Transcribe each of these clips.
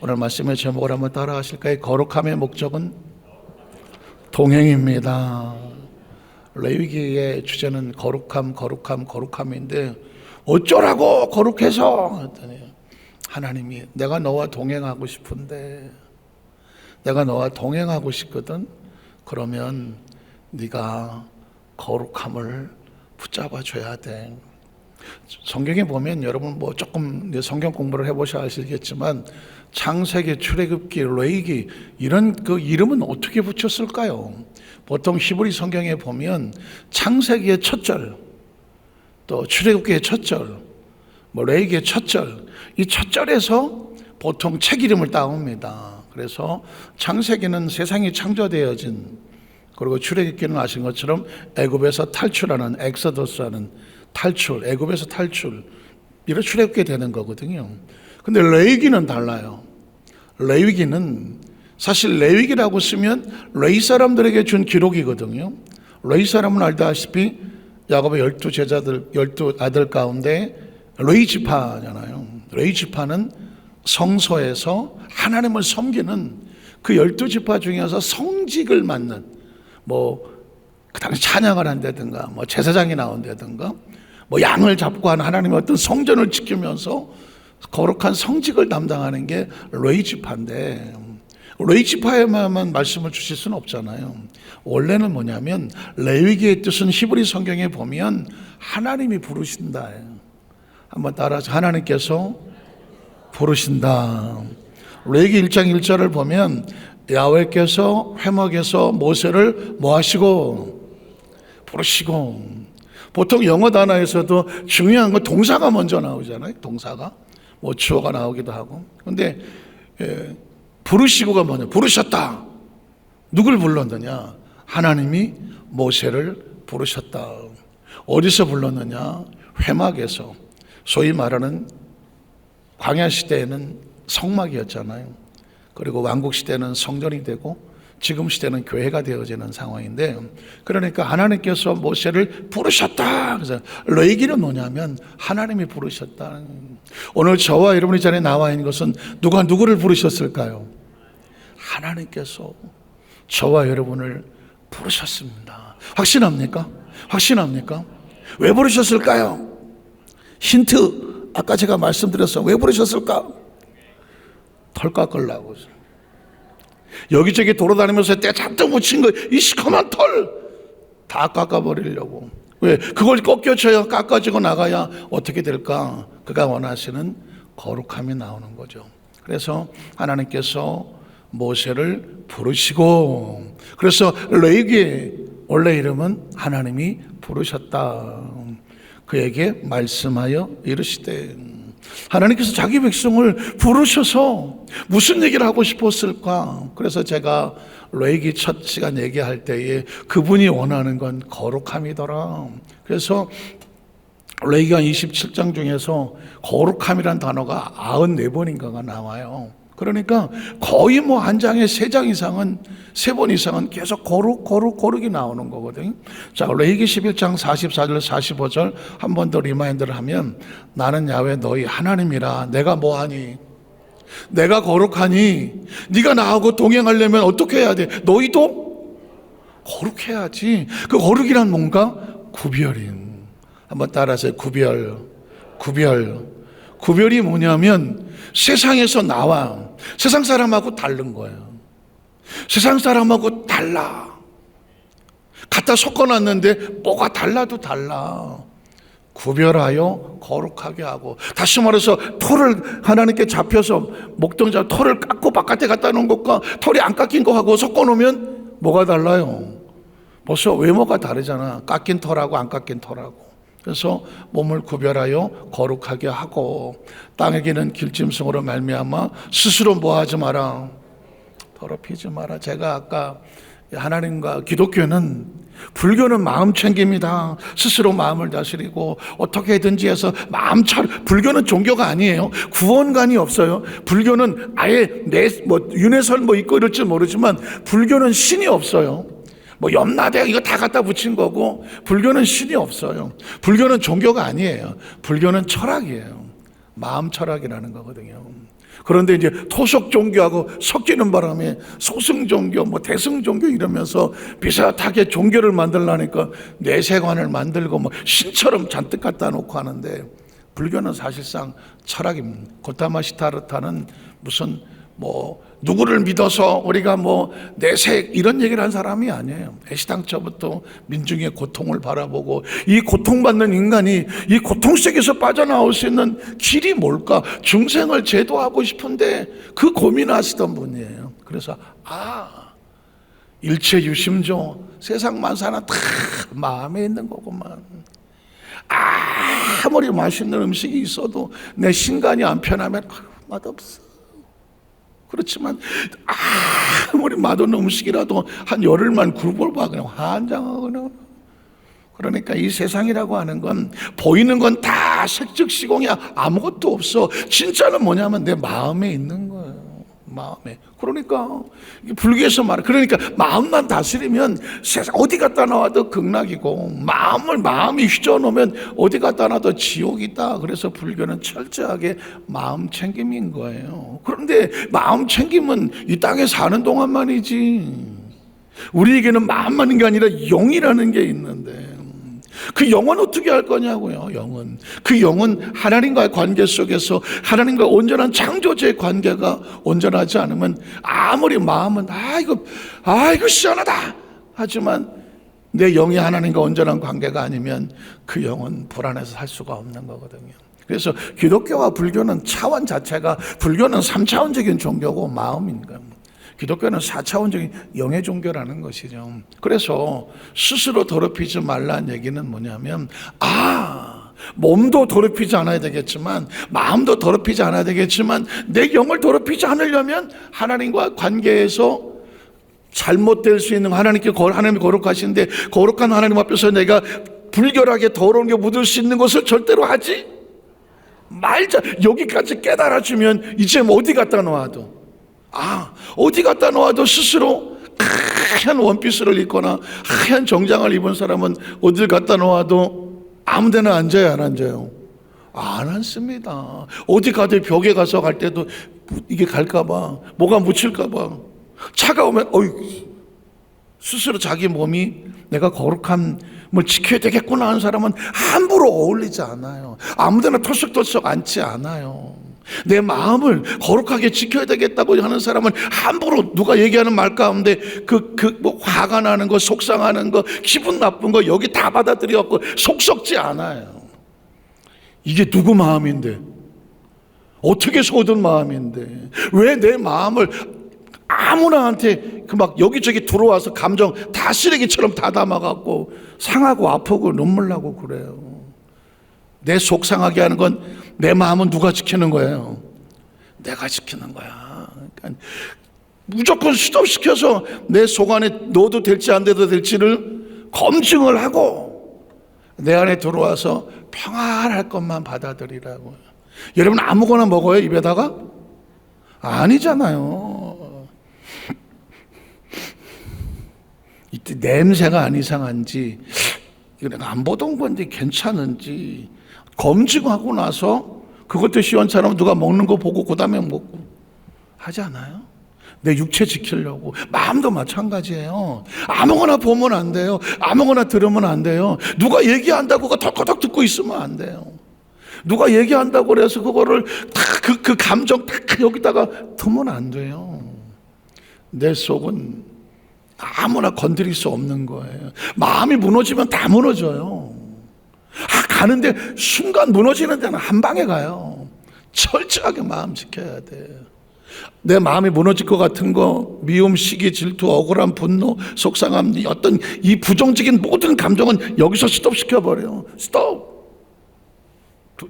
오늘 말씀의 제목을 한번 따라 하실까요? 거룩함의 목적은 동행입니다. 레위기의 주제는 거룩함인데 어쩌라고 거룩해서 했더니 하나님이 내가 너와 동행하고 싶은데 내가 너와 동행하고 싶거든. 그러면 네가 거룩함을 붙잡아 줘야 돼. 성경에 보면 여러분 뭐 조금 성경 공부를 해보셔야 아시겠지만 창세기, 출애굽기, 레위기 이런 그 이름은 어떻게 붙였을까요? 보통 히브리 성경에 보면 창세기의 첫 절, 또 출애굽기의 첫 절, 뭐 레위기의 첫 절, 이 첫 절에서 보통 책 이름을 따옵니다. 그래서 창세기는 세상이 창조되어진, 그리고 출애굽기는 아신 것처럼 애굽에서 탈출하는, 엑소더스하는 탈출, 애굽에서 탈출, 이런 출애굽게 되는 거거든요. 근데 레위기는 달라요. 레위기는 사실 레위기라고 쓰면 레위 사람들에게 준 기록이거든요. 레위 사람은 알다시피 야곱의 12제자들, 12아들 가운데 레위 지파잖아요. 레위 지파는 성소에서 하나님을 섬기는 그 12지파 중에서 성직을 맡는, 그 당시 찬양을 한다든가, 제사장이 나온다든가, 양을 잡고 하는 하나님의 어떤 성전을 지키면서 거룩한 성직을 담당하는 게 레위 지파인데, 레위 지파에만 말씀을 주실 수는 없잖아요. 원래는 뭐냐면 레위기의 뜻은 히브리 성경에 보면 하나님이 부르신다. 한번 따라서 하나님께서 부르신다. 레위기 1장 1절을 보면 야훼께서 회막에서 모세를 뭐 부르시고, 보통 영어 단어에서도 중요한 건 동사가 먼저 나오잖아요. 동사가 주어가 나오기도 하고. 근데 부르시고가 뭐냐? 부르셨다. 누굴 불렀느냐? 하나님이 모세를 부르셨다. 어디서 불렀느냐? 회막에서. 소위 말하는 광야 시대에는 성막이었잖아요. 그리고 왕국 시대는 성전이 되고 지금 시대는 교회가 되어지는 상황인데, 그러니까 하나님께서 모세를 부르셨다. 그래서 레위기는 뭐냐면 하나님이 부르셨다. 오늘 저와 여러분이 자리에 나와 있는 것은 누가 누구를 부르셨을까요? 하나님께서 저와 여러분을 부르셨습니다. 확신합니까? 확신합니까? 왜 부르셨을까요? 힌트, 아까 제가 말씀드렸어요. 왜 부르셨을까? 털 깎으려고. 여기저기 돌아다니면서 때 잔뜩 묻힌 거, 이 시커먼 털 다 깎아버리려고. 왜? 그걸 꺾여쳐야, 깎아지고 나가야 어떻게 될까? 그가 원하시는 거룩함이 나오는 거죠. 그래서 하나님께서 모세를 부르시고, 그래서 레위기의 원래 이름은 하나님이 부르셨다. 그에게 말씀하여 이르시되, 하나님께서 자기 백성을 부르셔서 무슨 얘기를 하고 싶었을까? 그래서 제가 레위기 첫 시간 얘기할 때에 그분이 원하는 건 거룩함이더라. 그래서 레위기가 27장 중에서 거룩함이란 단어가 94번인가가 나와요. 그러니까 거의 한 장에 3장 이상은, 3번 이상은 계속 거룩이 나오는 거거든요. 자, 레위기 11장 44절 45절 한 번 더 리마인드를 하면, 나는 야훼 너희 하나님이라. 내가 뭐하니? 내가 거룩하니 네가 나하고 동행하려면 어떻게 해야 돼? 너희도 거룩해야지. 그 거룩이란 뭔가? 구별인. 한번 따라하세요. 구별이 뭐냐면 세상에서 나와, 세상 사람하고 다른 거예요. 세상 사람하고 달라. 갖다 섞어놨는데 뭐가 달라도 달라. 구별하여 거룩하게 하고, 다시 말해서 털을 하나님께 잡혀서 목동자 털을 깎고 바깥에 갖다 놓은 것과 털이 안 깎인 거하고 섞어놓으면 뭐가 달라요? 벌써 외모가 다르잖아. 깎인 털하고 안 깎인 털하고. 그래서 몸을 구별하여 거룩하게 하고, 땅에게는 길짐승으로 말미암아 스스로 뭐하지 마라, 더럽히지 마라. 제가 아까 하나님과 기독교는, 불교는 마음 챙깁니다. 스스로 마음을 다스리고 어떻게든지 해서 불교는 종교가 아니에요. 구원관이 없어요. 불교는 아예 윤회설 있고 이럴지 모르지만 불교는 신이 없어요. 염라대 이거 다 갖다 붙인 거고, 불교는 신이 없어요. 불교는 종교가 아니에요. 불교는 철학이에요. 마음 철학이라는 거거든요. 그런데 이제 토속 종교하고 섞이는 바람에 소승 종교, 뭐 대승 종교 이러면서 비슷하게 종교를 만들려니까 내세관을 만들고 뭐 신처럼 잔뜩 갖다 놓고 하는데, 불교는 사실상 철학입니다. 고타마시타르타는 무슨 뭐 누구를 믿어서 우리가 뭐 내색 이런 얘기를 한 사람이 아니에요. 애시당초부터 민중의 고통을 바라보고, 이 고통받는 인간이 이 고통 속에서 빠져나올 수 있는 길이 뭘까? 중생을 제도하고 싶은데 그 고민하시던 분이에요. 그래서 일체 유심조, 세상 만사는 다 마음에 있는 거구만. 아무리 맛있는 음식이 있어도 내 신간이 안 편하면 맛없어. 그렇지만 아무리 맛없는 음식이라도 한 열흘만 굶어봐 그냥 환장하거나. 그러니까 이 세상이라고 하는 건 보이는 건 다 색즉 시공이야. 아무것도 없어. 진짜는 뭐냐면 내 마음에 있는 거예요. 마음에. 그러니까 불교에서 말해. 그러니까 마음만 다스리면 세상 어디 갔다 나와도 극락이고, 마음이 휘저어놓으면 어디 갔다 나와도 지옥이다. 그래서 불교는 철저하게 마음 챙김인 거예요. 그런데 마음 챙김은 이 땅에 사는 동안만이지, 우리에게는 마음만인 게 아니라 영이라는 게 있는데, 그 영은 어떻게 할 거냐고요. 영은, 그 영은 하나님과의 관계 속에서 하나님과 온전한 창조주의 관계가 온전하지 않으면 아무리 마음은 이거 시원하다 하지만 내 영이 하나님과 온전한 관계가 아니면 그 영은 불안해서 살 수가 없는 거거든요. 그래서 기독교와 불교는 차원 자체가, 불교는 3차원적인 종교고 마음인 거예요. 기독교는 4차원적인 영의 종교라는 것이죠. 그래서 스스로 더럽히지 말라는 얘기는 뭐냐면, 몸도 더럽히지 않아야 되겠지만, 마음도 더럽히지 않아야 되겠지만, 내 영을 더럽히지 않으려면 하나님과 관계에서 잘못될 수 있는, 하나님이 거룩하신데 거룩한 하나님 앞에서 내가 불결하게 더러운 게 묻을 수 있는 것을 절대로 하지 말자. 여기까지 깨달아주면 이제 어디 갖다 놓아도, 어디 갖다 놓아도 스스로 하얀 원피스를 입거나 하얀 정장을 입은 사람은 어딜 갖다 놓아도 아무 데나 앉아요, 안 앉아요? 안 앉습니다. 어디 가도 벽에 가서 갈 때도 이게 갈까봐, 뭐가 묻힐까봐, 차가우면 스스로 자기 몸이 내가 거룩함을 지켜야 되겠구나 하는 사람은 함부로 어울리지 않아요. 아무 데나 털썩털썩 앉지 않아요. 내 마음을 거룩하게 지켜야 되겠다고 하는 사람은 함부로 누가 얘기하는 말 가운데 뭐 화가 나는 거, 속상하는 거, 기분 나쁜 거 여기 다 받아들여갖고 속 썩지 않아요. 이게 누구 마음인데? 어떻게 속은 마음인데? 왜 내 마음을 아무나한테 막 여기저기 들어와서 감정 다 쓰레기처럼 다 담아갖고 상하고 아프고 눈물 나고 그래요. 내 속 상하게 하는 건 내 마음은 누가 지키는 거예요? 내가 지키는 거야. 그러니까 무조건 스톱시켜서 내 속 안에 넣어도 될지 안 돼도 될지를 검증을 하고 내 안에 들어와서 평안할 것만 받아들이라고요. 여러분 아무거나 먹어요, 입에다가? 아니잖아요. 이때 냄새가 안 이상한지, 이거 내가 안 보던 건데 괜찮은지 검증하고 나서 그것도 시원찮으면 누가 먹는 거 보고 그 다음에 먹고 하지 않아요? 내 육체 지키려고. 마음도 마찬가지예요. 아무거나 보면 안 돼요. 아무거나 들으면 안 돼요. 누가 얘기한다고 덕덕 듣고 있으면 안 돼요. 누가 얘기한다고 그래서 그거를 다 그 감정 다 여기다가 두면 안 돼요. 내 속은 아무나 건드릴 수 없는 거예요. 마음이 무너지면 다 무너져요. 가는데 순간 무너지는 데는 한 방에 가요. 철저하게 마음 지켜야 돼요. 내 마음이 무너질 것 같은 거, 미움, 시기, 질투, 억울함, 분노, 속상함, 어떤 이 부정적인 모든 감정은 여기서 스톱시켜버려요. 스톱!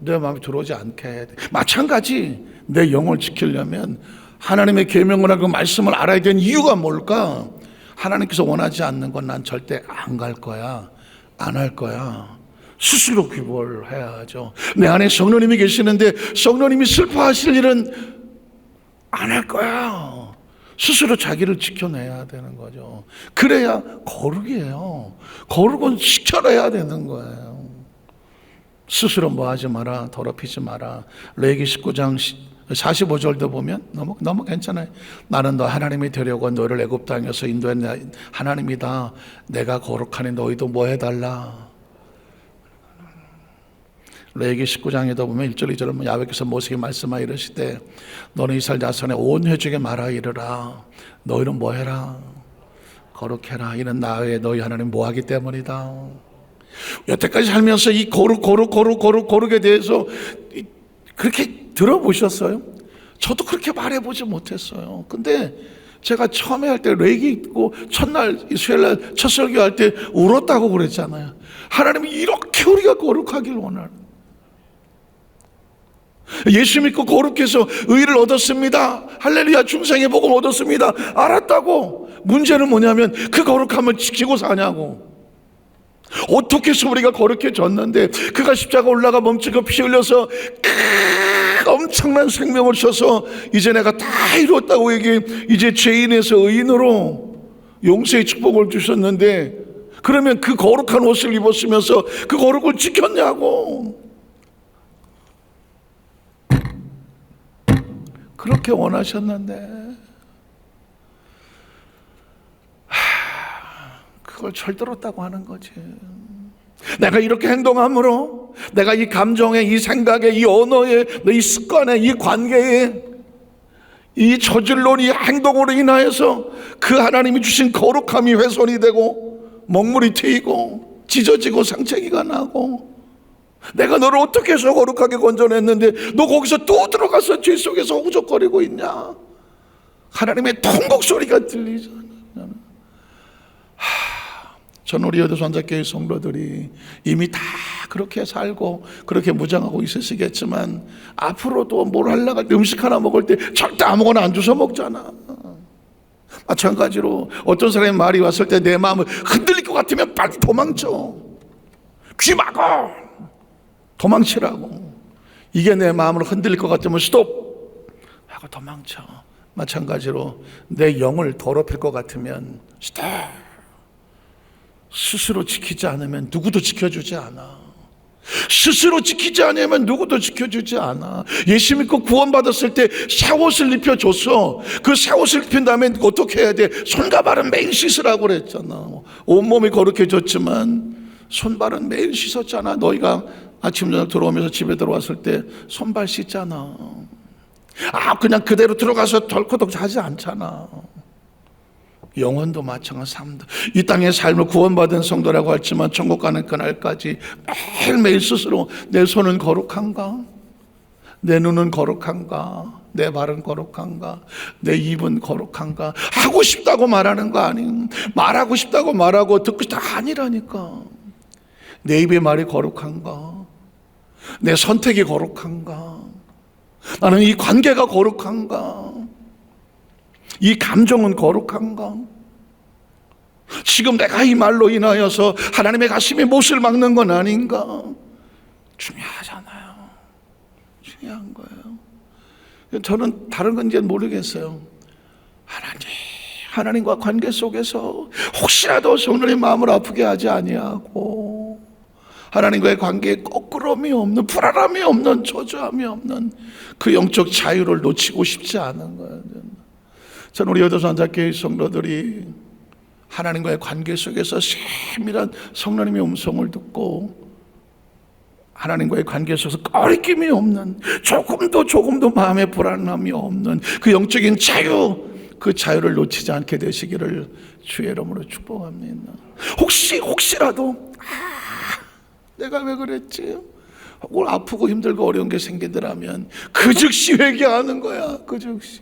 내 마음이 들어오지 않게 해야 돼. 마찬가지 내 영을 지키려면 하나님의 계명을 하고 말씀을 알아야 되는 이유가 뭘까? 하나님께서 원하지 않는 건 난 절대 안 갈 거야, 안 할 거야. 스스로 귀벌 해야 하죠. 내 안에 성령님이 계시는데 성령님이 슬퍼하실 일은 안 할 거야. 스스로 자기를 지켜내야 되는 거죠. 그래야 거룩이에요. 거룩은 지켜내야 되는 거예요. 스스로 뭐 하지 마라, 더럽히지 마라. 레위기 19장 45절도 보면 너무 괜찮아요. 나는 너 하나님이 되려고 너를 애굽 땅에서 인도한 하나님이다. 내가 거룩하니 너희도 뭐 해달라. 레위기 19장에도 보면 1절 2절은 야훼께서 모세에게 말씀하여 이르시되 너는 이스라엘 자손의 온 회중에게 말하여 이르라. 너희는 뭐 해라. 거룩해라. 이는 나의 너희 하나님 뭐하기 때문이다. 여태까지 살면서 이 거룩에 대해서 그렇게 들어보셨어요? 저도 그렇게 말해보지 못했어요. 근데 제가 처음에 할 때 레기 있고 첫날 이스라엘 첫 설교할 때 울었다고 그랬잖아요. 하나님이 이렇게 우리가 거룩하길 원하는, 예수 믿고 거룩해서 의를 얻었습니다. 할렐루야, 중생의 복음 얻었습니다. 알았다고. 문제는 뭐냐면 그 거룩함을 지키고 사냐고. 어떻게 해서 우리가 거룩해졌는데 그가 십자가 올라가 멈추고 피 흘려서 엄청난 생명을 줘서 이제 내가 다 이뤘다고 이제 죄인에서 의인으로 용서의 축복을 주셨는데, 그러면 그 거룩한 옷을 입었으면서 그 거룩을 지켰냐고. 그렇게 원하셨는데 그걸 철들었다고 하는 거지. 내가 이렇게 행동함으로 내가 이 감정에, 이 생각에, 이 언어에, 이 습관에, 이 관계에, 이 저질론, 이 행동으로 인하여서 그 하나님이 주신 거룩함이 훼손이 되고 먹물이 트이고 찢어지고 상처기가 나고, 내가 너를 어떻게 해서 거룩하게 건져냈는데 너 거기서 또 들어가서 죄 속에서 후적거리고 있냐. 하나님의 통곡 소리가 들리잖아. 전 우리 여도산자교회 성도들이 이미 다 그렇게 살고 그렇게 무장하고 있으시겠지만 앞으로도 뭘 하려고 할 때 음식 하나 먹을 때 절대 아무거나 안 주워 먹잖아. 마찬가지로 어떤 사람의 말이 왔을 때 내 마음을 흔들릴 것 같으면 빨리 도망쳐. 귀 막어. 도망치라고. 이게 내 마음을 흔들릴 것 같으면 스톱 하고 도망쳐. 마찬가지로 내 영을 더럽힐 것 같으면 스톱. 스스로 지키지 않으면 누구도 지켜주지 않아. 스스로 지키지 않으면 누구도 지켜주지 않아. 예수 믿고 구원받았을 때 샤옷을 입혀줬어. 그 샤옷을 입힌 다음에 어떻게 해야 돼? 손과 발은 매일 씻으라고 그랬잖아. 온몸이 거룩해졌지만 손발은 매일 씻었잖아. 너희가 아침 저녁 들어오면서 집에 들어왔을 때 손발 씻잖아. 그냥 그대로 들어가서 덜커덕 하지 않잖아. 영혼도 마찬가지. 삶도 이 땅의 삶을 구원받은 성도라고 하지만 천국 가는 그날까지 매일매일 스스로 내 손은 거룩한가? 내 눈은 거룩한가? 내 발은 거룩한가? 내 입은 거룩한가? 하고 싶다고 말하는 거 아니? 말하고 싶다고 말하고 듣고 싶다 아니라니까. 내 입의 말이 거룩한가? 내 선택이 거룩한가? 나는 이 관계가 거룩한가? 이 감정은 거룩한가? 지금 내가 이 말로 인하여서 하나님의 가슴에 못을 막는 건 아닌가? 중요하잖아요. 중요한 거예요. 저는 다른 건 이제 모르겠어요. 하나님과 관계 속에서 혹시라도 성도의 마음을 아프게 하지 아니하고 하나님과의 관계에 거꾸럼이 없는, 불안함이 없는, 저주함이 없는 그 영적 자유를 놓치고 싶지 않은 거예요. 저는 우리 여도산자교회 성도들이 하나님과의 관계 속에서 세밀한 성령님의 음성을 듣고 하나님과의 관계 속에서 꺼리낌이 없는, 조금도 마음에 불안함이 없는 그 영적인 자유, 그 자유를 놓치지 않게 되시기를 주의 이름으로 축복합니다. 혹시라도 내가 왜 그랬지? 혹은 아프고 힘들고 어려운 게 생기더라면 그 즉시 회개하는 거야. 그 즉시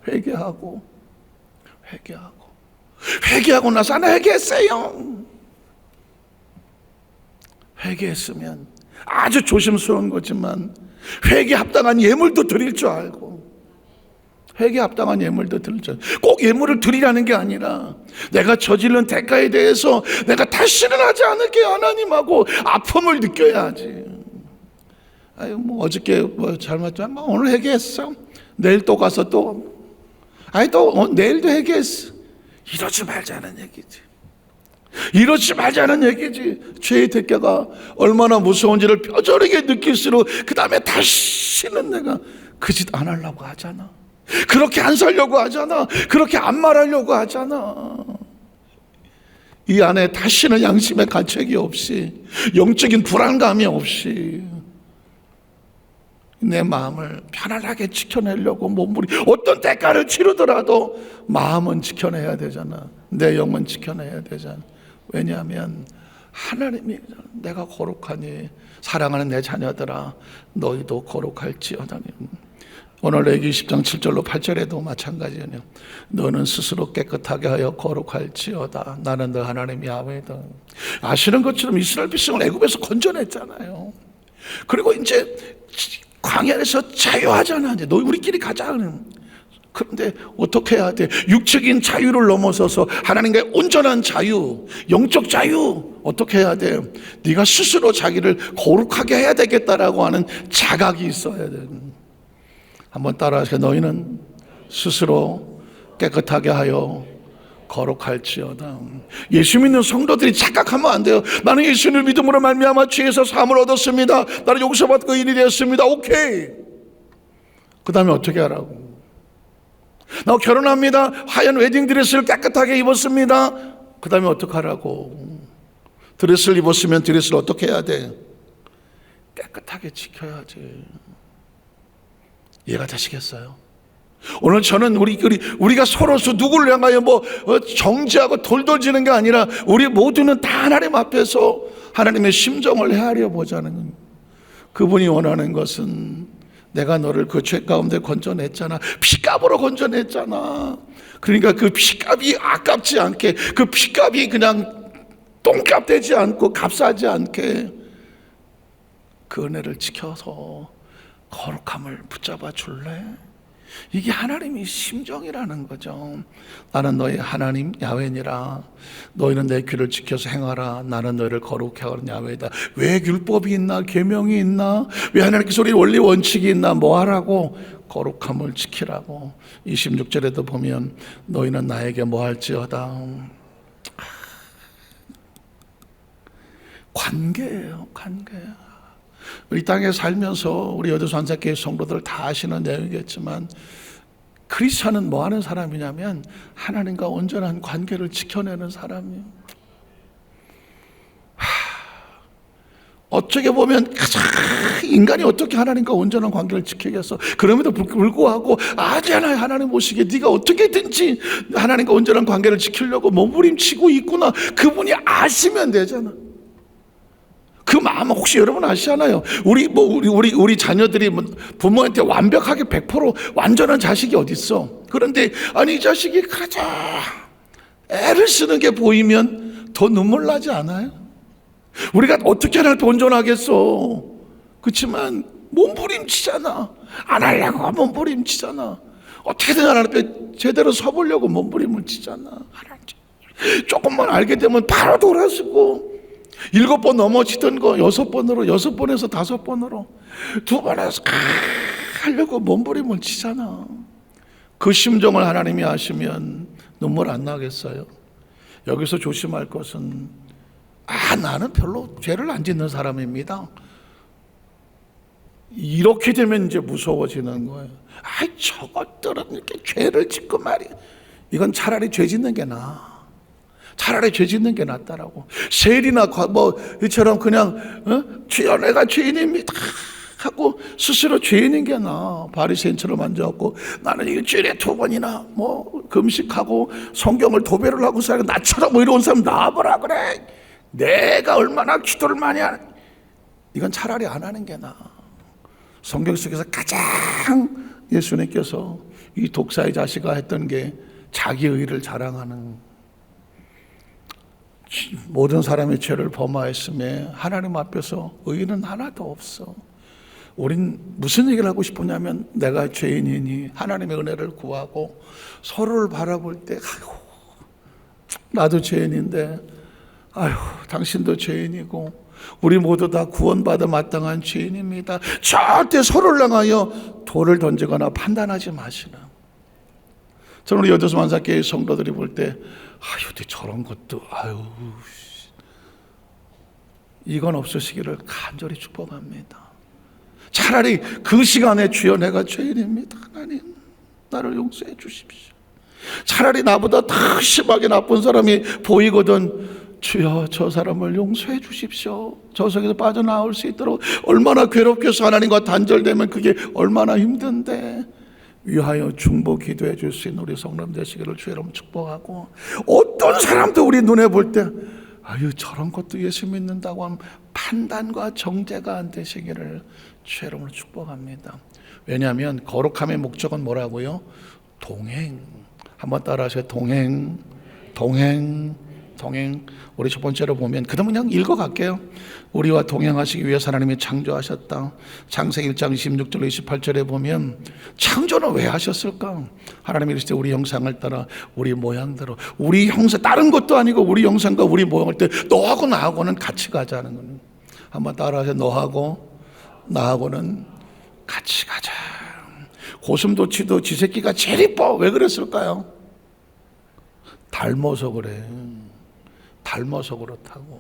회개하고 나서 나 회개했어요. 회개했으면 아주 조심스러운 거지만 회개 합당한 예물도 드릴 줄 알고, 회개 합당한 예물도 드릴 줄 알고, 꼭 예물을 드리라는 게 아니라 내가 저지른 대가에 대해서 내가 다시는 하지 않을게 하나님하고 아픔을 느껴야지. 어저께 잘못했지만 오늘 회개했어. 내일 또 가서 또 내일도 회개했어. 이러지 말자는 얘기지. 이러지 말자는 얘기지. 죄의 대가가 얼마나 무서운지를 뼈저리게 느낄수록 그 다음에 다시는 내가 그 짓 안 하려고 하잖아. 그렇게 안 살려고 하잖아. 그렇게 안 말하려고 하잖아. 이 안에 다시는 양심의 가책이 없이, 영적인 불안감이 없이 내 마음을 편안하게 지켜내려고 몸부림, 어떤 대가를 치르더라도 마음은 지켜내야 되잖아. 내 영은 지켜내야 되잖아. 왜냐하면 하나님이 내가 거룩하니 사랑하는 내 자녀들아 너희도 거룩할지어다. 오늘 레위기 10장 7절로 8절에도 마찬가지예요. 너는 스스로 깨끗하게 하여 거룩할지어다. 나는 너 하나님 야훼다. 아시는 것처럼 이스라엘 백성을 애굽에서 건져냈잖아요. 그리고 이제 광야에서 자유하잖아. 이제 너 우리끼리 가자. 그런데 어떻게 해야 돼? 육적인 자유를 넘어서서 하나님과의 온전한 자유, 영적 자유 어떻게 해야 돼? 네가 스스로 자기를 거룩하게 해야 되겠다라고 하는 자각이 있어야 돼. 한번 따라하세요. 너희는 스스로 깨끗하게 하여 거룩할지어다. 예수 믿는 성도들이 착각하면 안 돼요. 나는 예수님을 믿음으로 말미암아 죄에서 사함을 얻었습니다. 나는 용서받고 의인이 되었습니다. 오케이. 그 다음에 어떻게 하라고? 나 결혼합니다. 하얀 웨딩드레스를 깨끗하게 입었습니다. 그 다음에 어떻게 하라고? 드레스를 입었으면 드레스를 어떻게 해야 돼? 깨끗하게 지켜야지. 이해가 되시겠어요? 오늘 저는 우리가 서로서 누구를 향하여 정죄하고 돌돌지는 게 아니라 우리 모두는 다 하나님 앞에서 하나님의 심정을 헤아려 보자는 겁니다. 그분이 원하는 것은 내가 너를 그 죄 가운데 건져냈잖아. 피값으로 건져냈잖아. 그러니까 그 피값이 아깝지 않게, 그 피값이 그냥 똥값 되지 않고 값싸지 않게 그 은혜를 지켜서 거룩함을 붙잡아 줄래? 이게 하나님의 심정이라는 거죠. 나는 너희 하나님 야훼니라. 너희는 내 귀를 지켜서 행하라. 나는 너희를 거룩히 하는 야훼다. 왜 율법이 있나? 계명이 있나? 왜 하나님께서 우리 원리 원칙이 있나? 뭐 하라고? 거룩함을 지키라고. 26절에도 보면 너희는 나에게 뭐 할지어다. 관계예요. 관계. 이 땅에 살면서 우리 여도수 한사교회 성도들 다 아시는 내용이겠지만 크리스천은 뭐 하는 사람이냐면 하나님과 온전한 관계를 지켜내는 사람이에요. 어떻게 보면 가장 인간이 어떻게 하나님과 온전한 관계를 지키겠어? 그럼에도 불구하고 아니야 하나님 보시기에 네가 어떻게든지 하나님과 온전한 관계를 지키려고 몸부림치고 있구나. 그분이 아시면 되잖아. 그 마음 혹시 여러분 아시잖아요. 우리 자녀들이 부모한테 완벽하게 100% 완전한 자식이 어디 있어? 그런데 아니 이 자식이 가장 애를 쓰는 게 보이면 더 눈물 나지 않아요? 우리가 어떻게 하나님 온전하겠어? 그렇지만 몸부림치잖아. 안 하려고 몸부림치잖아. 어떻게든 하나님 제대로 서보려고 몸부림을 치잖아. 조금만 알게 되면 바로 돌아서고 7번 넘어지던 거 6번으로 6번에서 5번으로 2번에서 하려고 몸부림을 치잖아. 그 심정을 하나님이 아시면 눈물 안 나겠어요? 여기서 조심할 것은 나는 별로 죄를 안 짓는 사람입니다. 이렇게 되면 이제 무서워지는 거예요. 저것들은 이렇게 죄를 짓고 말이야. 이건 차라리 죄 짓는 게 나아. 차라리 죄 짓는 게 낫다라고. 세리나 이처럼 그냥 내가 죄인입니다 하고 스스로 죄인인 게 나아. 바리새인처럼 앉아갖고 나는 이거 주일에 2번이나 금식하고 성경을 도배를 하고 살고 나처럼 이런 사람 나와보라 그래. 내가 얼마나 기도를 많이 하는. 이건 차라리 안 하는 게 나아. 성경 속에서 가장 예수님께서 이 독사의 자식아 했던 게 자기 의를 자랑하는. 모든 사람의 죄를 범하였음에 하나님 앞에서 의는 하나도 없어. 우린 무슨 얘기를 하고 싶으냐면 내가 죄인이니 하나님의 은혜를 구하고 서로를 바라볼 때 나도 죄인인데 당신도 죄인이고 우리 모두 다 구원받아 마땅한 죄인입니다. 절대 서로를 향하여 돌을 던지거나 판단하지 마시라. 저는 우리 여도수 만사교회 성도들이 볼 때 어떻게 저런 것도 이건 없으시기를 간절히 축복합니다. 차라리 그 시간에 주여 내가 죄인입니다. 하나님 나를 용서해 주십시오. 차라리 나보다 더 심하게 나쁜 사람이 보이거든 주여 저 사람을 용서해 주십시오. 저 속에서 빠져나올 수 있도록 얼마나 괴롭게서 하나님과 단절되면 그게 얼마나 힘든데 위하여 중보 기도해 줄 수 있는 우리 성도님 되시기를 주의 이름으로 축복하고 어떤 사람도 우리 눈에 볼 때 아유 저런 것도 예수 믿는다고 하면 판단과 정죄가 안 되시기를 주의 이름으로 축복합니다. 왜냐하면 거룩함의 목적은 뭐라고요? 동행. 한번 따라하세요. 동행. 우리 첫 번째로 보면 그다음 그냥 읽어갈게요. 우리와 동행하시기 위해서 하나님이 창조하셨다. 창세기 1장 26절 28절에 보면 창조는 왜 하셨을까? 하나님이 이르시되 우리 형상을 따라 우리 모양대로 우리 형상 다른 것도 아니고 우리 형상과 우리 모양을 때 너하고 나하고는 같이 가자는 거예요. 한번 따라하세요. 너하고 나하고는 같이 가자. 고슴도치도 지 새끼가 제일 이뻐. 왜 그랬을까요? 닮아서 그래. 닮아서 그렇다고.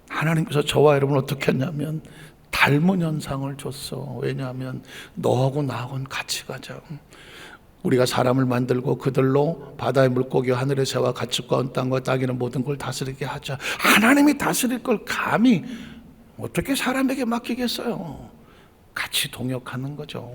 하나님께서 저와 여러분을 어떻게 했냐면 닮은 현상을 줬어. 왜냐하면 너하고 나하고는 같이 가자. 우리가 사람을 만들고 그들로 바다의 물고기와 하늘의 새와 가축과 온 땅과 땅이는 모든 걸 다스리게 하자. 하나님이 다스릴 걸 감히 어떻게 사람에게 맡기겠어요? 같이 동역하는 거죠.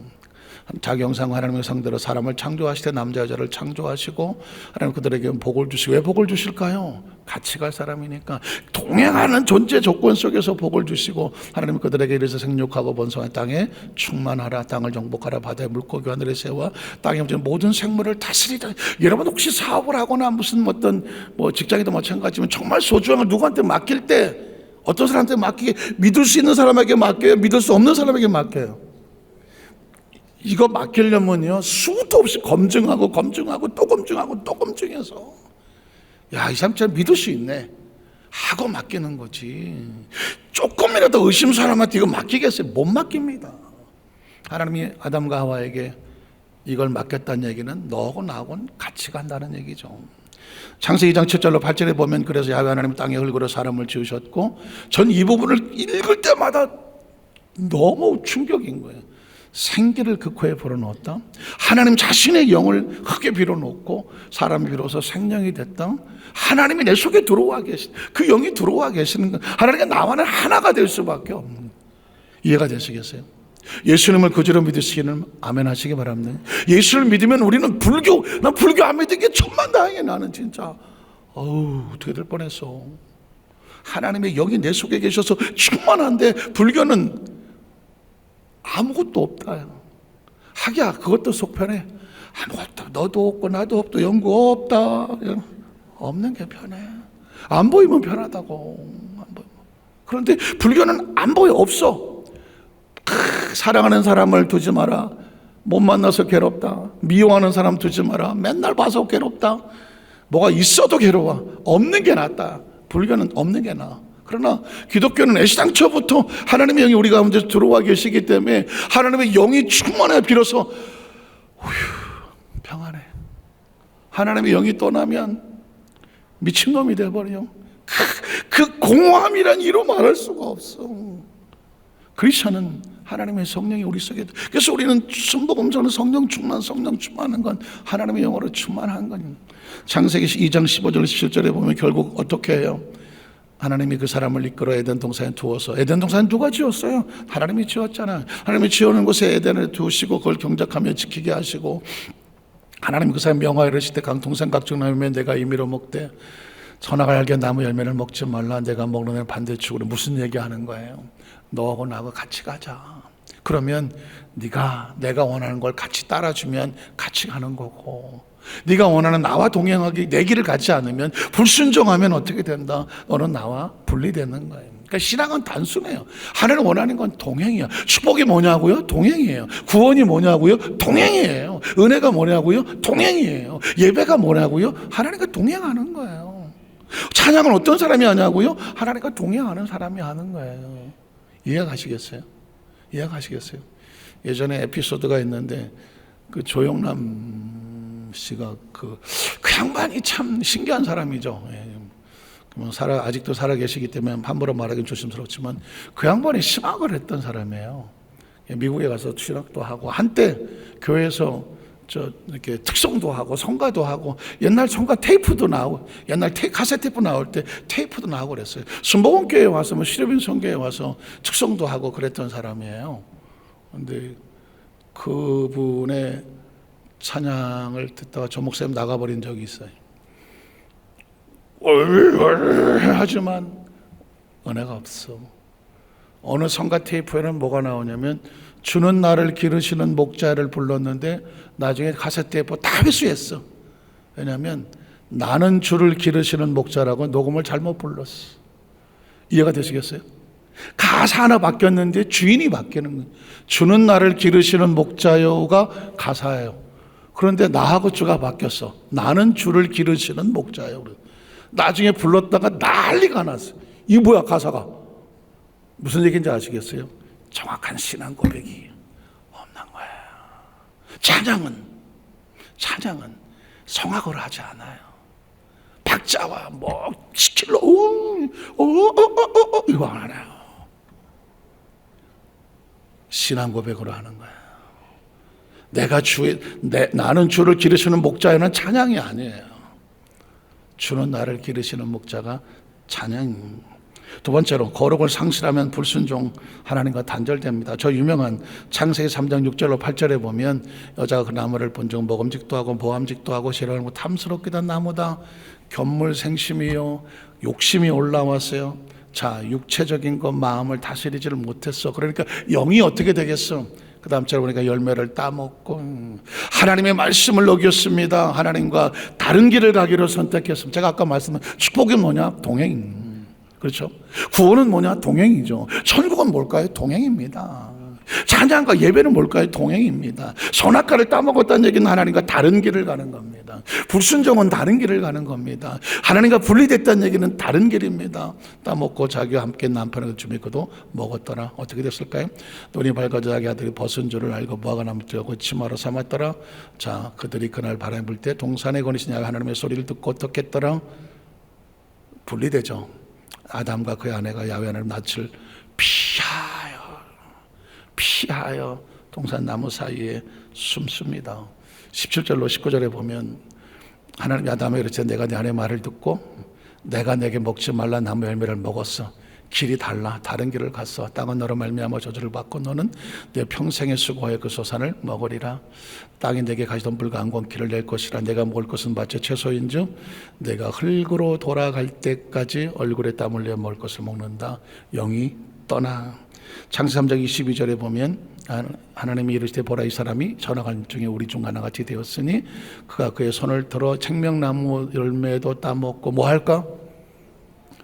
자기 형상 하나님의 상대로 사람을 창조하실 때 남자 여자를 창조하시고 하나님 그들에게 복을 주시고 왜 복을 주실까요? 같이 갈 사람이니까 동행하는 존재 조건 속에서 복을 주시고 하나님 그들에게 이르셔 생육하고 번성한 땅에 충만하라 땅을 정복하라 바다의 물고기 하늘의 새와 땅에 움직이는 모든 생물을 다스리라. 여러분 혹시 사업을 하거나 무슨 어떤 직장에도 마찬가지지만 정말 소중한 걸 누구한테 맡길 때 어떤 사람한테 맡기게 믿을 수 있는 사람에게 맡겨요? 믿을 수 없는 사람에게 맡겨요? 이거 맡기려면요 수도 없이 검증하고 또 검증해서 야, 이 사람 진짜 믿을 수 있네 하고 맡기는 거지. 조금이라도 의심 사람한테 이거 맡기겠어요? 못 맡깁니다. 하나님이 아담과 하와에게 이걸 맡겼다는 얘기는 너하고 나하고는 같이 간다는 얘기죠. 창세기 2장 7절로 8절에 보면 그래서 야훼 하나님 땅에 흙으로 사람을 지으셨고 전 이 부분을 읽을 때마다 너무 충격인 거예요. 생기를 그 코에 불어넣었다. 하나님 자신의 영을 흙에 빌어넣고 사람이 비로소 생명이 됐다. 하나님이 내 속에 들어와 계신 그 영이 들어와 계시는 건 하나님과 나와는 하나가 될 수밖에 없는 거예요. 이해가 되시겠어요? 예수님을 그대로 믿으시기는 아멘 하시기 바랍니다. 예수를 믿으면 우리는 난 불교 안 믿은 게 천만다행이에요. 나는 진짜 어떻게 될 뻔했어. 하나님의 영이 내 속에 계셔서 충만한데 불교는 아무것도 없다. 하기야 그것도 속편해. 아무것도 너도 없고 나도 없고 연구 없다. 없는 게 편해. 안 보이면 편하다고. 그런데 불교는 안 보여. 없어. 사랑하는 사람을 두지 마라. 못 만나서 괴롭다. 미워하는 사람 두지 마라. 맨날 봐서 괴롭다. 뭐가 있어도 괴로워. 없는 게 낫다. 불교는 없는 게 나아. 그러나 기독교는 애시당초부터 하나님의 영이 우리 가운데 들어와 계시기 때문에 하나님의 영이 충만해 비로소 평안해. 하나님의 영이 떠나면 미친놈이 돼버려. 그 공허함이란 이로 말할 수가 없어. 크리스천은 하나님의 성령이 우리 속에. 그래서 우리는 순복음서는 성령 충만한 건 하나님의 영으로 충만한 건. 창세기 2장 15절 17절에 보면 결국 어떻게 해요? 하나님이 그 사람을 이끌어 에덴 동산에 두어서. 에덴 동산 누가 지었어요? 하나님이 지었잖아. 하나님이 지어놓은 곳에 에덴을 두시고 그걸 경작하며 지키게 하시고 하나님 그 사람 명하여 이르실 때 각 동산 각종 나무에 내가 임의로 먹되 선악을 알게 나무 열매를 먹지 말라. 내가 먹는 애는 반드시 죽으리. 무슨 얘기하는 거예요? 너하고 나하고 같이 가자. 그러면 내가 원하는 걸 같이 따라주면 같이 가는 거고 네가 원하는 나와 동행하기 내 길을 가지 않으면 불순종하면 어떻게 된다? 너는 나와 분리되는 거예요. 그러니까 신앙은 단순해요. 하나님 원하는 건 동행이야. 축복이 뭐냐고요? 동행이에요. 구원이 뭐냐고요? 동행이에요. 은혜가 뭐냐고요? 동행이에요. 예배가 뭐냐고요? 하나님과 동행하는 거예요. 찬양은 어떤 사람이 하냐고요? 하나님과 동행하는 사람이 하는 거예요. 이해가시겠어요? 이해가시겠어요? 예전에 에피소드가 있는데 그 조영남 씨가 그 양반이 참 신기한 사람이죠. 아직도 살아 계시기 때문에 함부로 말하기는 조심스럽지만 그 양반이 신학을 했던 사람이에요. 미국에 가서 신학도 하고 한때 교회에서 이렇게 특송도 하고 성가도 하고 옛날 성가 테이프도 나오고 옛날 카세트 테이프 나올 때 테이프도 나오고 그랬어요. 순복음교회에 와서 시려빈 성교회에 와서 특송도 하고 그랬던 사람이에요. 그런데 그분의 찬양을 듣다가 저 목사님 나가버린 적이 있어요. 하지만 은혜가 없어. 어느 성가 테이프에는 뭐가 나오냐면 주는 나를 기르시는 목자를 불렀는데 나중에 카세트 테이프 다 회수했어. 왜냐하면 나는 주를 기르시는 목자라고 녹음을 잘못 불렀어. 이해가 되시겠어요? 가사 하나 바뀌었는데 주인이 바뀌는 거예요. 주는 나를 기르시는 목자요가 가사예요. 그런데 나하고 주가 바뀌었어. 나는 주를 기르시는 목자요. 나중에 불렀다가 난리가 났어. 이게 뭐야 가사가? 무슨 얘기인지 아시겠어요? 정확한 신앙 고백이 없는 거예요. 찬양은 성악으로 하지 않아요. 박자와 시킬로 이거 안 해요. 신앙 고백으로 하는 거예요. 나는 주를 기르시는 목자에는 찬양이 아니에요. 주는 나를 기르시는 목자가 찬양. 두 번째로 거룩을 상실하면 불순종, 하나님과 단절됩니다. 저 유명한 창세기 3장 6절로 8절에 보면 여자가 그 나무를 본즉 먹음직도 하고 모함직도 하고 싫어하고 탐스럽기도 한 나무다. 견물생심이요 욕심이 올라왔어요. 자, 육체적인 것 마음을 다스리지를 못했어. 그러니까 영이 어떻게 되겠어? 그 다음 절에 보니까 열매를 따먹고 하나님의 말씀을 어겼습니다. 하나님과 다른 길을 가기로 선택했습니다. 제가 아까 말씀한 축복이 뭐냐? 동행. 그렇죠? 구원은 뭐냐? 동행이죠. 천국은 뭘까요? 동행입니다. 찬양과 예배는 뭘까요? 동행입니다. 선악과를 따먹었다는 얘기는 하나님과 다른 길을 가는 겁니다. 불순종은 다른 길을 가는 겁니다. 하나님과 분리됐다는 얘기는 다른 길입니다. 따먹고 자기와 함께 남편을 주미고도 먹었더라. 어떻게 됐을까요? 눈이 밝아져 자기 아들이 벗은 줄을 알고 무화과 나무 떼고 치마로 삼았더라. 자, 그들이 그날 바람이 불 때 동산에 거니신 야가 하나님의 소리를 듣고 어떻게 했더라? 분리되죠. 아담과 그의 아내가 야훼 하나님 낯을 피하여 동산 나무 사이에 숨습니다. 17절로 19절에 보면 하나님이 아담에게 이르시되 내가 네 아내 말을 듣고 내가 내게 먹지 말라 나무 열매를 먹었어. 길이 달라. 다른 길을 갔어. 땅은 너로 말미암아 저주를 받고 너는 내 평생의 수고하여 그 소산을 먹으리라. 땅이 내게 가시던 불가항공 길을 낼 것이라. 내가 먹을 것은 마치 채소인즉 내가 흙으로 돌아갈 때까지 얼굴에 땀 흘려 먹을 것을 먹는다. 영이 떠나. 창세기 3장 22절에 보면 하나님이 이르시되 보라 이 사람이 전악한 중에 우리 중 하나같이 되었으니 그가 그의 손을 들어 생명나무 열매도 따먹고 뭐 할까?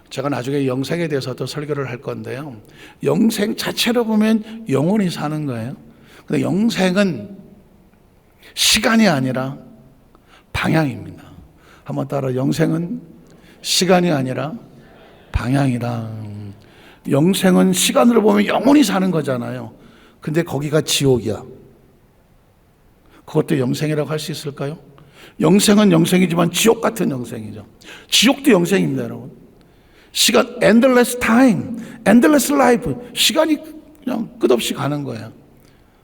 제가 나중에 영생에 대해서도 설교를 할 건데요. 영생 자체로 보면 영원히 사는 거예요. 근데 영생은 시간이 아니라 방향입니다. 한번 따라 영생은 시간이 아니라 방향이라. 영생은 시간으로 보면 영원히 사는 거잖아요. 근데 거기가 지옥이야. 그것도 영생이라고 할 수 있을까요? 영생은 영생이지만 지옥 같은 영생이죠. 지옥도 영생입니다, 여러분. 시간, endless time, endless life. 시간이 그냥 끝없이 가는 거예요.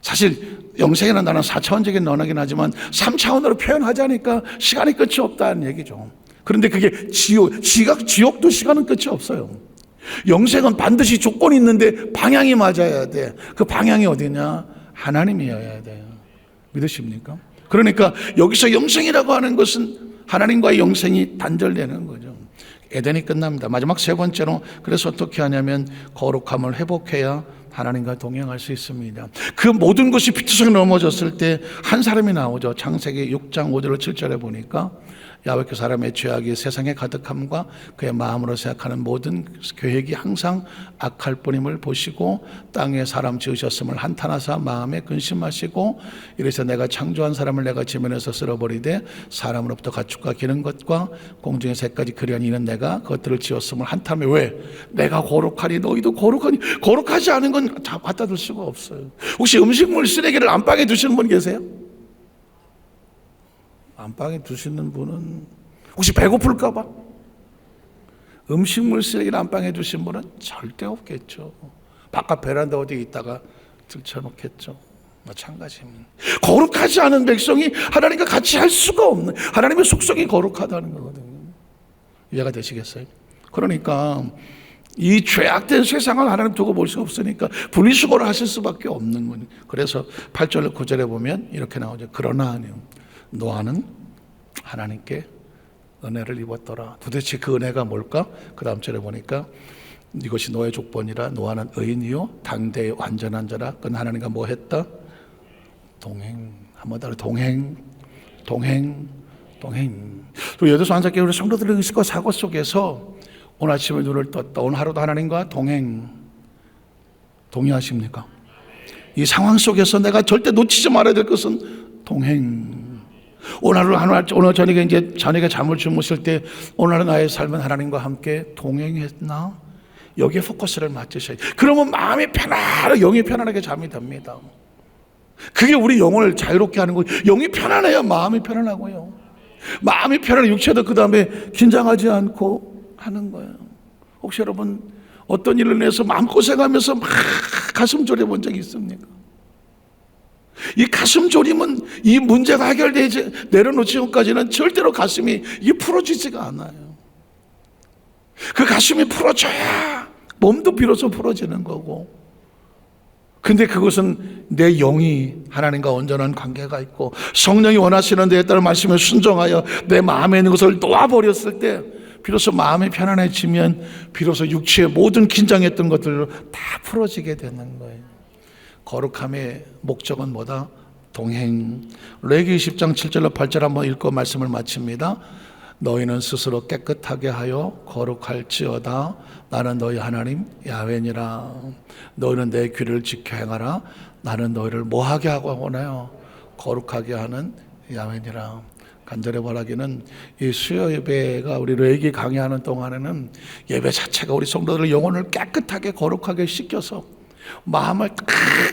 사실 영생이라는 단어는 4차원적인 언어긴 하지만 3차원으로 표현하자니까 시간이 끝이 없다는 얘기죠. 그런데 그게 지옥도 시간은 끝이 없어요. 영생은 반드시 조건이 있는데 방향이 맞아야 돼. 그 방향이 어디냐? 하나님이어야 돼요. 믿으십니까? 그러니까 여기서 영생이라고 하는 것은 하나님과의 영생이 단절되는 거죠. 에덴이 끝납니다. 마지막 세 번째로 그래서 어떻게 하냐면 거룩함을 회복해야 하나님과 동행할 수 있습니다. 그 모든 것이 비투성이 넘어졌을 때 한 사람이 나오죠. 창세기 6장 5절 7절에 보니까 야훼 사람의 죄악이 세상에 가득함과 그의 마음으로 생각하는 모든 계획이 항상 악할 뿐임을 보시고 땅에 사람 지으셨음을 한탄하사 마음에 근심하시고 이래서 내가 창조한 사람을 내가 지면에서 쓸어버리되 사람으로부터 가축과 기는 것과 공중의 새까지 그리하니 이는 내가 그것들을 지었음을 한탄하며 왜? 내가 거룩하니 너희도 거룩하니. 거룩하지 않은 건 다 갖다 둘 수가 없어요. 혹시 음식물 쓰레기를 안방에 두시는 분 계세요? 안방에 두시는 분은 혹시 배고플까 봐? 음식물 쓰레기를 안방에 두신 분은 절대 없겠죠. 바깥 베란다 어디에 있다가 들쳐놓겠죠. 마찬가지입니다. 거룩하지 않은 백성이 하나님과 같이 할 수가 없는, 하나님의 속성이 거룩하다는 거거든요. 이해가 되시겠어요? 그러니까 이 죄악된 세상을 하나님 두고 볼 수 없으니까 분리수거를 하실 수밖에 없는 거예요. 그래서 8절 9절에 보면 이렇게 나오죠. 그러나 노아는 하나님께 은혜를 입었더라. 도대체 그 은혜가 뭘까? 그 다음 절에 보니까 이것이 노아의 족본이라. 노아는 의인이요 당대의 완전한 자라. 그건 하나님과 뭐 했다? 동행. 한번 더 동행. 또 여도서 한사께 우리 성도들의 의식과 사고 속에서 오늘 아침에 눈을 떴다. 오늘 하루도 하나님과 동의하십니까? 이 상황 속에서 내가 절대 놓치지 말아야 될 것은 동행. 오늘 저녁에 잠을 주무실 때 오늘 나의 삶은 하나님과 함께 동행했나? 여기에 포커스를 맞추셔야 돼요. 그러면 마음이 편안하게, 영이 편안하게 잠이 듭니다. 그게 우리 영혼을 자유롭게 하는 거예요. 영이 편안해야 마음이 편안하고요. 마음이 편안해 육체도 그 다음에 긴장하지 않고 하는 거예요. 혹시 여러분 어떤 일을 내서 마음고생하면서 막 가슴 졸여 본 적이 있습니까? 이 가슴 졸임은 이 문제가 해결되지 내려놓지 전까지는 절대로 가슴이 이게 풀어지지가 않아요. 그 가슴이 풀어져야 몸도 비로소 풀어지는 거고, 근데 그것은 내 영이 하나님과 온전한 관계가 있고 성령이 원하시는 데에 따라 말씀에 순종하여 내 마음에 있는 것을 놓아버렸을 때 비로소 마음이 편안해지면 비로소 육체의 모든 긴장했던 것들로 다 풀어지게 되는 거예요. 거룩함의 목적은 뭐다? 동행. 레위기 10장 7절로 8절 한번 읽고 말씀을 마칩니다. 너희는 스스로 깨끗하게 하여 거룩할지어다. 나는 너희 하나님 야훼니라. 너희는 내 귀를 지켜 행하라. 나는 너희를 뭐하게 하고 원하여 거룩하게 하는 야훼니라. 간절히 바라기는 이 수요 예배가 우리 레위기 강의하는 동안에는 예배 자체가 우리 성도들의 영혼을 깨끗하게 거룩하게 씻겨서 마음을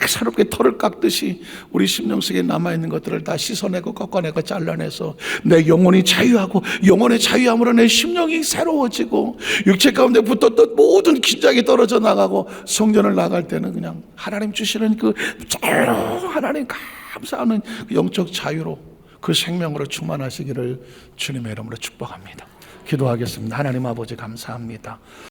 새롭게 털을 깎듯이 우리 심령 속에 남아있는 것들을 다 씻어내고 꺾어내고 잘라내서 내 영혼이 자유하고, 영혼의 자유함으로 내 심령이 새로워지고 육체 가운데 붙었던 모든 긴장이 떨어져 나가고 성전을 나갈 때는 그냥 하나님 주시는 그 자유로, 하나님 감사하는 그 영적 자유로 그 생명으로 충만하시기를 주님의 이름으로 축복합니다. 기도하겠습니다. 하나님 아버지 감사합니다.